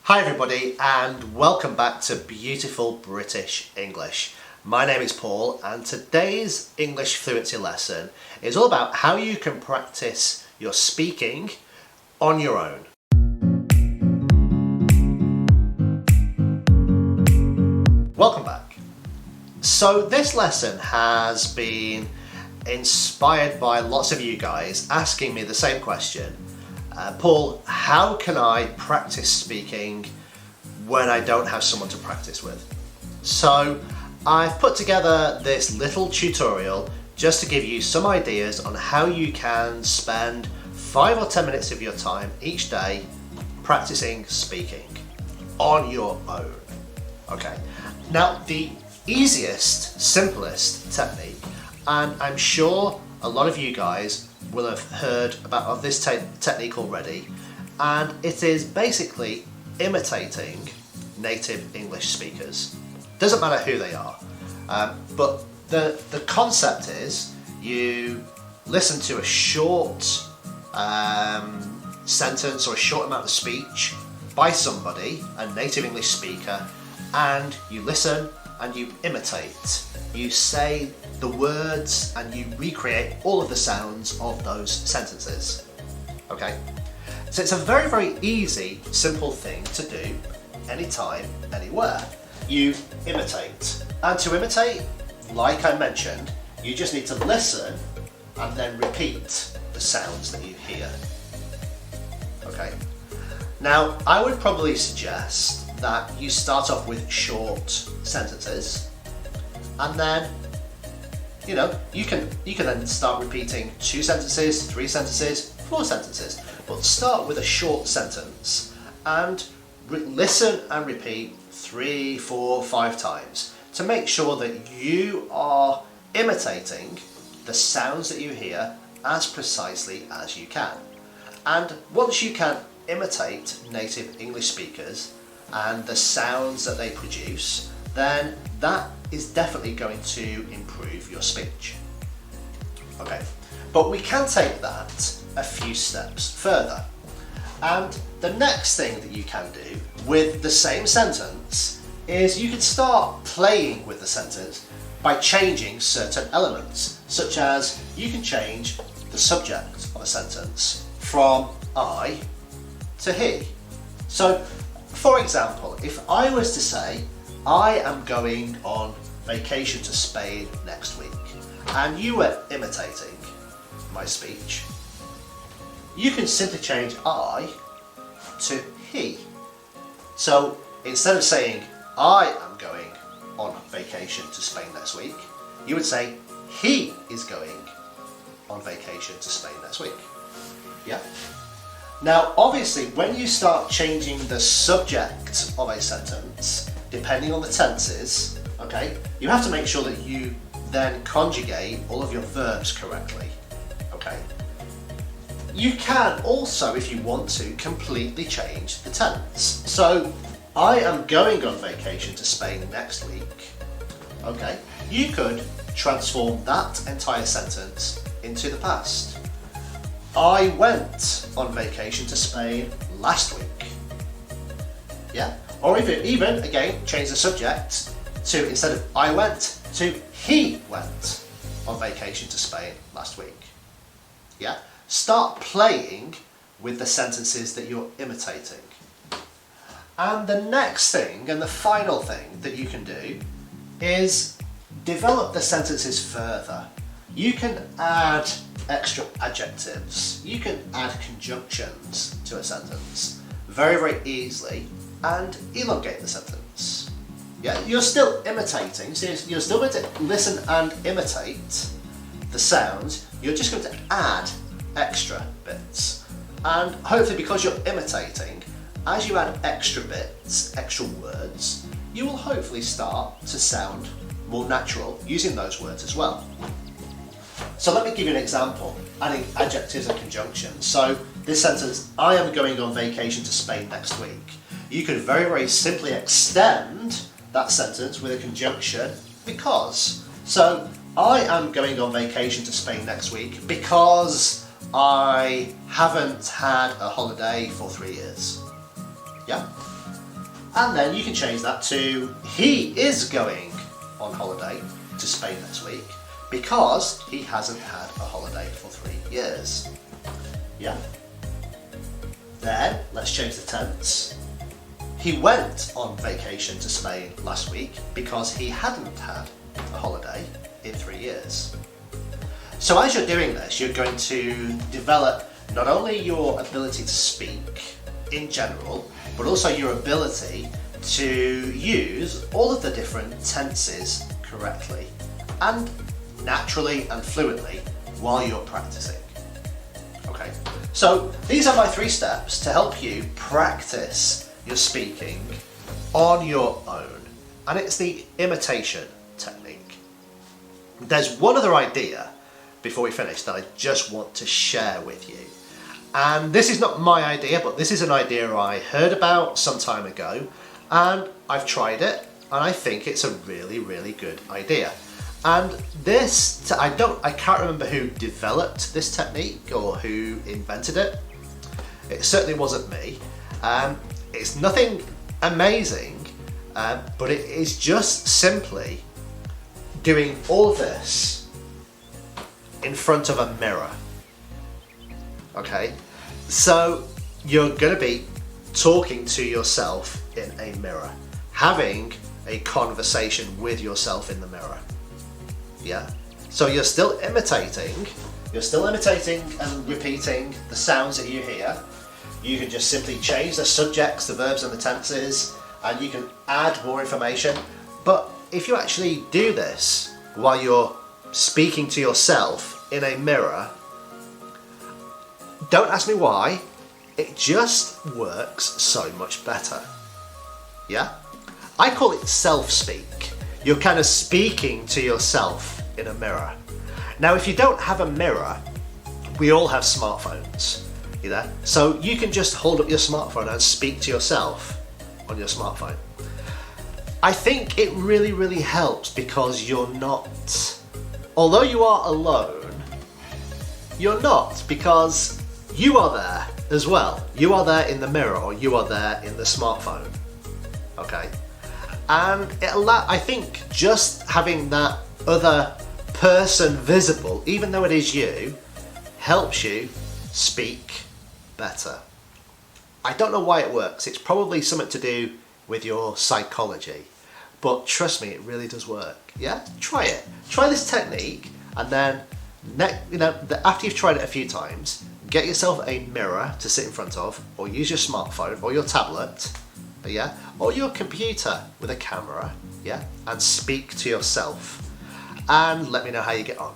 Hi everybody and welcome back to Beautiful British English. My name is Paul and today's English fluency lesson is all about how you can practice your speaking on your own. Welcome back. So this lesson has been inspired by lots of you guys asking me the same question. Paul, how can I practice speaking when I don't have someone to practice with? So I've put together this little tutorial just to give you some ideas on how you can spend 5 or 10 minutes of your time each day practicing speaking on your own. Okay, now the easiest, simplest technique, and I'm sure a lot of you guys will have heard of this technique already, and it is basically imitating native English speakers. Doesn't matter who they are, but the concept is you listen to a short sentence or a short amount of speech by somebody, a native English speaker, and you listen and you imitate. You say the words and you recreate all of the sounds of those sentences. Okay? So it's a very, very easy, simple thing to do anytime, anywhere. You imitate. And to imitate, like I mentioned, you just need to listen and then repeat the sounds that you hear. Okay? Now, I would probably suggest that you start off with short sentences, and then you can then start repeating 2 sentences, 3 sentences, 4 sentences, but start with a short sentence and listen and repeat 3, 4, 5 times to make sure that you are imitating the sounds that you hear as precisely as you can. And once you can imitate native English speakers and the sounds that they produce, then that is definitely going to improve your speech. Okay, but we can take that a few steps further. And the next thing that you can do with the same sentence is you can start playing with the sentence by changing certain elements, such as you can change the subject of a sentence from I to he. So, for example, if I was to say, I am going on vacation to Spain next week, and you were imitating my speech, you can simply change I to he. So instead of saying, I am going on vacation to Spain next week, you would say, he is going on vacation to Spain next week. Yeah? Now, obviously, when you start changing the subject of a sentence, depending on the tenses, okay, you have to make sure that you then conjugate all of your verbs correctly, okay? You can also, if you want to, completely change the tense. So, I am going on vacation to Spain next week, okay? You could transform that entire sentence into the past. I went on vacation to Spain last week. Yeah? Or even again, change the subject to, instead of I went, to he went on vacation to Spain last week. Yeah? Start playing with the sentences that you're imitating. And the next thing, and the final thing that you can do, is develop the sentences further. You can add extra adjectives, you can add conjunctions to a sentence very, very easily and elongate the sentence. Yeah, you're still imitating, so you're still going to listen and imitate the sounds, you're just going to add extra bits. And hopefully, because you're imitating, as you add extra bits, extra words, you will hopefully start to sound more natural using those words as well. So let me give you an example, adding adjectives and conjunctions. So this sentence, I am going on vacation to Spain next week. You could very, very simply extend that sentence with a conjunction because. So I am going on vacation to Spain next week because I haven't had a holiday for 3 years. Yeah? And then you can change that to he is going on holiday to Spain next week because he hasn't had a holiday for 3 years. Yeah? Then let's change the tense. He went on vacation to Spain last week because he hadn't had a holiday in 3 years. So as you're doing this, you're going to develop not only your ability to speak in general, but also your ability to use all of the different tenses correctly and naturally and fluently while you're practicing. Okay, so these are my 3 steps to help you practice your speaking on your own, and it's the imitation technique. There's one other idea before we finish that I just want to share with you. And this is not my idea, but this is an idea I heard about some time ago, and I've tried it, and I think it's a really, really good idea. And this, I can't remember who developed this technique or who invented it. It certainly wasn't me. It's nothing amazing, but it is just simply doing all of this in front of a mirror. Okay, so you're going to be talking to yourself in a mirror, having a conversation with yourself in the mirror. Yeah, so you're still imitating and repeating the sounds that you hear. You can just simply change the subjects, the verbs and the tenses, and you can add more information. But if you actually do this while you're speaking to yourself in a mirror, don't ask me why, it just works so much better. Yeah? I call it self-speak. You're kind of speaking to yourself in a mirror. Now, if you don't have a mirror, we all have smartphones, you know? So you can just hold up your smartphone and speak to yourself on your smartphone. I think it really, really helps because you're not, although you are alone, you're not, because you are there as well. You are there in the mirror, or you are there in the smartphone. Okay? And I think just having that other person visible, even though it is you, helps you speak better. I don't know why it works. It's probably something to do with your psychology. But trust me, it really does work. Yeah? Try it. Try this technique, and then after you've tried it a few times, get yourself a mirror to sit in front of, or use your smartphone or your tablet, yeah, or your computer with a camera, yeah, and speak to yourself. And let me know how you get on.